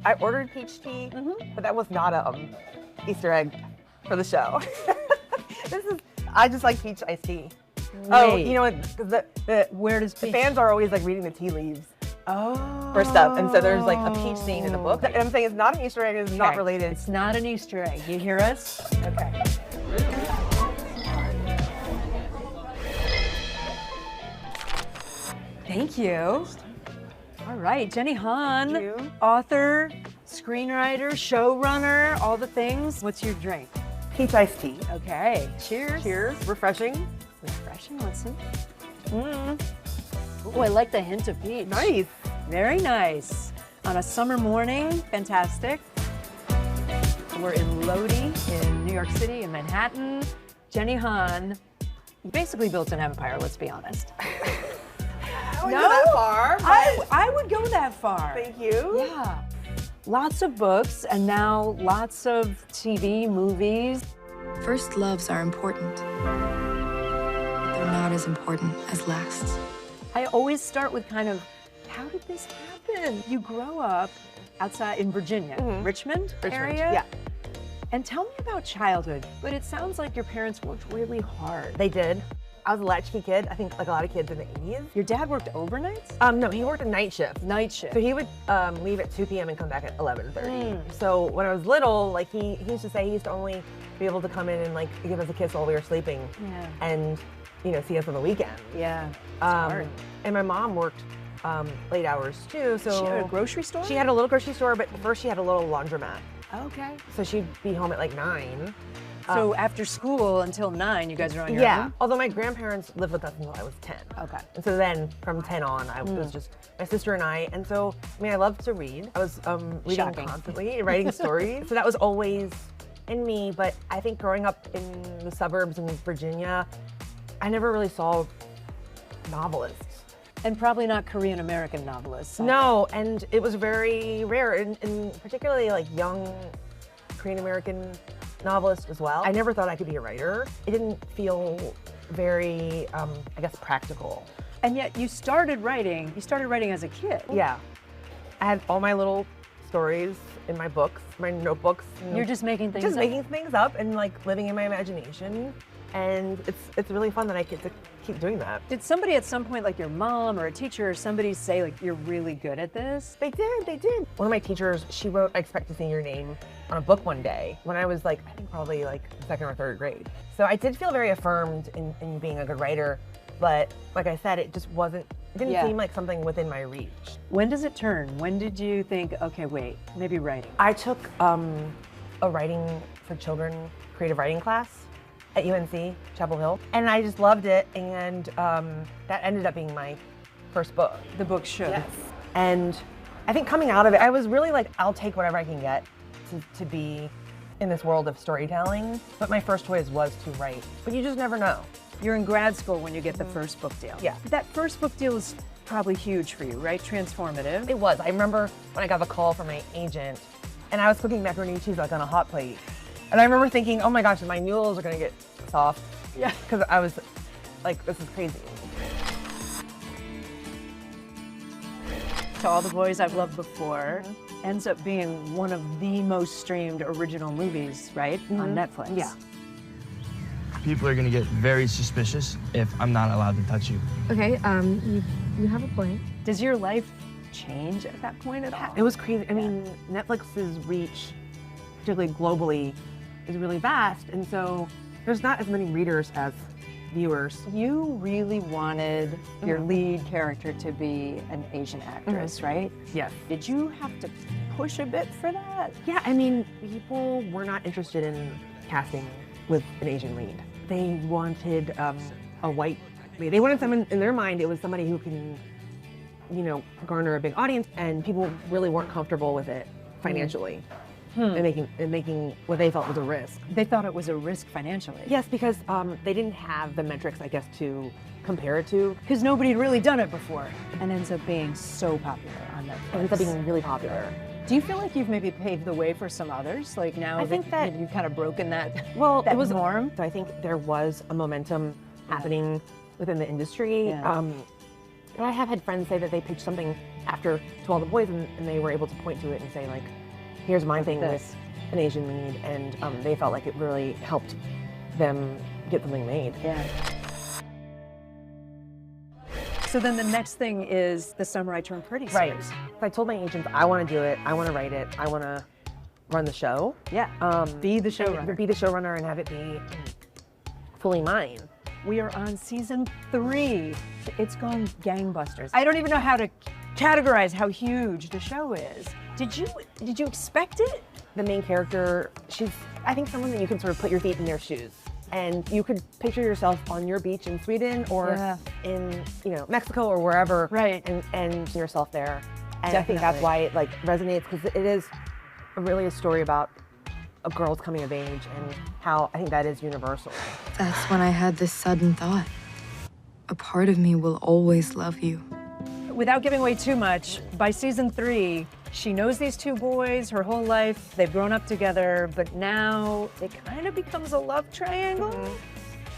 I ordered peach tea, but that was not a Easter egg for the show. I just like peach iced tea. Wait. Oh, you know what? Where does the peach? fans are always like reading the tea leaves Oh. for stuff, and so there's like a peach scene in the book. And I'm saying it's not an Easter egg. It's not related. It's not an Easter egg. You hear us? Okay. Thank you. All right, Jenny Han, Thank you. author, screenwriter, showrunner, all the things. What's your drink? Peach iced tea. Okay, cheers. Cheers. Refreshing. Refreshing, let's see. Oh, I like the hint of peach. Nice. Very nice. On a summer morning, fantastic. We're in Lodi in New York City, in Manhattan. Jenny Han, you basically built an empire, let's be honest. I wouldn't go that far. I would go that far. Thank you. Yeah. Lots of books and now lots of TV, movies. First loves are important, but they're not as important as lasts. I always start with kind of, how did this happen? You grow up outside in Virginia, Richmond area? Yeah. And tell me about childhood, but it sounds like your parents worked really hard. They did. I was a latchkey kid, I think like a lot of kids in the 80s. Your dad worked overnights? No, he worked a night shift. Night shift. So he would leave at 2 p.m. and come back at 11:30. So when I was little, like he used to say he used to only be able to come in and like give us a kiss while we were sleeping, and see us on the weekend. Yeah, it's hard. And my mom worked late hours too. So She had a grocery store? She had a little grocery store, but first she had a little laundromat. Okay. So she'd be home at like 9. So after school until 9, you guys are on your own? Although my grandparents lived with us until I was 10. Okay. And so then from 10 on, it was just my sister and I. And so, I mean, I loved to read. I was reading Shocking. constantly, writing stories. So that was always in me. But I think growing up in the suburbs in Virginia, I never really saw novelists. And probably not Korean American novelists. No, and it was very rare, and particularly like young Korean American novelists as well. I never thought I could be a writer. It didn't feel very, I guess, practical. And yet you started writing as a kid. Yeah. I had all my little stories in my books, my notebooks. You're just making things Just up. making things up and like living in my imagination. And it's really fun that I get to keep doing that. Did somebody at some point, like your mom or a teacher or somebody say like, you're really good at this? They did. One of my teachers, she wrote, I expect to see your name on a book one day when I was like, I think probably like 2nd or 3rd grade. So I did feel very affirmed in being a good writer, but like I said, it just wasn't, it didn't seem like something within my reach. When does it turn? When did you think, okay, wait, maybe writing? I took a writing for children creative writing class at UNC, Chapel Hill, and I just loved it, and that ended up being my first book. The book should. Yes. And I think coming out of it, I was really like, I'll take whatever I can get to be in this world of storytelling, but my first choice was to write. But you just never know. You're in grad school when you get the first book deal. Yeah. That first book deal is probably huge for you, right? Transformative. It was. I remember when I got the call from my agent, and I was cooking macaroni and cheese like on a hot plate. And I remember thinking, oh my gosh, my noodles are gonna get soft. Yeah. Because I was like, this is crazy. To All the Boys I've Loved Before ends up being one of the most streamed original movies, right? On Netflix. Yeah. People are gonna get very suspicious if I'm not allowed to touch you. Okay, you have a point. Does your life change at that point at all? It was crazy. I mean, Netflix's reach, particularly globally, is really vast, and so there's not as many readers as viewers. You really wanted your lead character to be an Asian actress, right? Yes. Did you have to push a bit for that? Yeah, I mean, people were not interested in casting with an Asian lead. They wanted a white lead. They wanted someone, in their mind, it was somebody who can, garner a big audience, and people really weren't comfortable with it financially. And making what they felt was a risk. They thought it was a risk financially. Yes, because they didn't have the metrics, I guess, to compare it to. Because nobody had really done it before. And ends up being so popular on Netflix. It ends up being really popular. Do you feel like you've maybe paved the way for some others? Like now I think that you've kind of broken that, it was norm? So I think there was a momentum happening within the industry. Yeah. And I have had friends say that they pitched something after to all the boys, and they were able to point to it and say like, here's my thing with an Asian lead, and they felt like it really helped them get something made. Yeah. So then the next thing is The Summer I Turned Pretty Right. series. So I told my agents, I want to do it, I want to write it, I want to run the show. Yeah. Be the showrunner. Be the showrunner and have it be fully mine. We are on season 3. It's gone gangbusters. I don't even know how to categorize how huge the show is. Did you expect it? The main character, she's, I think, someone that you can sort of put your feet in their shoes. And you could picture yourself on your beach in Sweden or in, Mexico or wherever. Right. And yourself there. And Definitely. I think that's why it like resonates, because it is really a story about a girl's coming of age and how I think that is universal. That's when I had this sudden thought. A part of me will always love you. Without giving away too much, by season 3, she knows these 2 boys her whole life. They've grown up together, but now it kind of becomes a love triangle.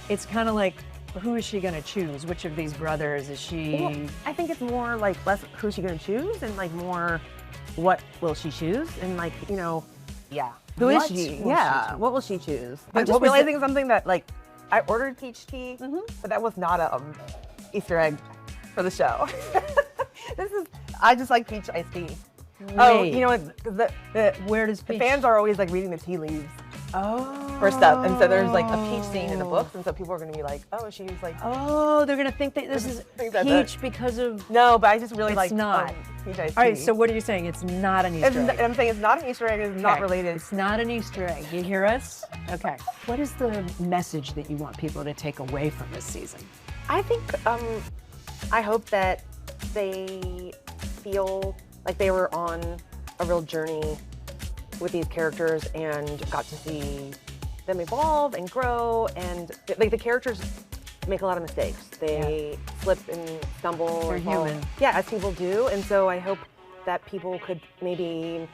It's kind of like, who is she going to choose? Which of these brothers is she? Well, I think it's more like less who's she going to choose and like more what will she choose and like, yeah. Who is What she? will she Yeah. choose? What will she choose? But I'm just what was realizing something that like I ordered peach tea, but that was not a Easter egg for the show. I just like peach iced tea. Oh, Wait. Where does the Peach? fans are always like reading the tea leaves Oh. for stuff, and so there's like a peach scene in the books, and so people are going to be like, oh, she's like, Oh, they're gonna think that this is think that's Peach it. because of. no, but I just really It's like not. peach iced tea. All right, so what are you saying? It's not an Easter egg. I'm saying it's not an Easter egg. It's not Okay. related. It's not an Easter egg. You hear us? Okay. What is the message that you want people to take away from this season? I think I hope that they feel like they were on a real journey with these characters and got to see them evolve and grow, and like the characters make a lot of mistakes. They slip and stumble. They're and fall. human. Yeah, as people do, and so I hope that people could maybe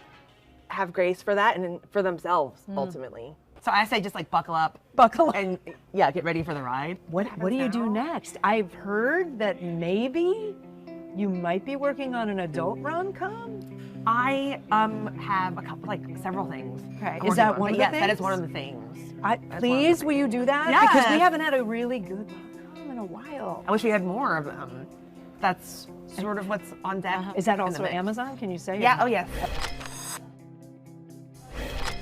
have grace for that and for themselves ultimately. So I say just like buckle up. Buckle up. And yeah, get ready for the ride. What do you do next? I've heard that maybe you might be working on an adult rom-com. I have a couple, like several things. Okay, I'm is working that on, one but of the yes, that is things? one of the things. Please, will you do that? Yes. Because we haven't had a really good rom-com in a while. I wish we had more of them. That's sort of what's on deck. Is that in the also mix. Amazon? Can you say? Yeah. Oh yes.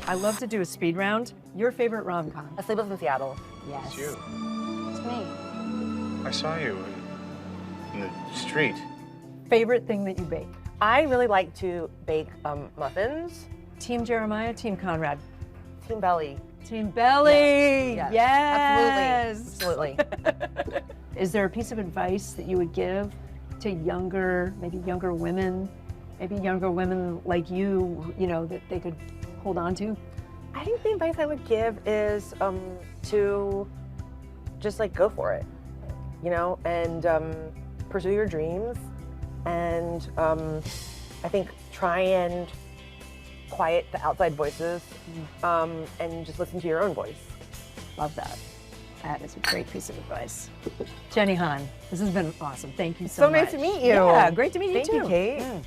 I love to do a speed round. Your favorite rom-com? A Sleepless in Seattle. Yes. It's you. It's me. I saw you in the street. Favorite thing that you bake? I really like to bake muffins. Team Jeremiah, Team Conrad? Team Belly. Team Belly. Yes. Yes. Absolutely. Is there a piece of advice that you would give to maybe younger women like you, that they could hold on to? I think the advice I would give is to just like go for it, and pursue your dreams. And I think try and quiet the outside voices and just listen to your own voice. Love that. That is a great piece of advice. Jenny Han, this has been awesome. Thank you so much. So nice to meet you. Yeah, great to meet you Thank too. you, Kate. Yeah.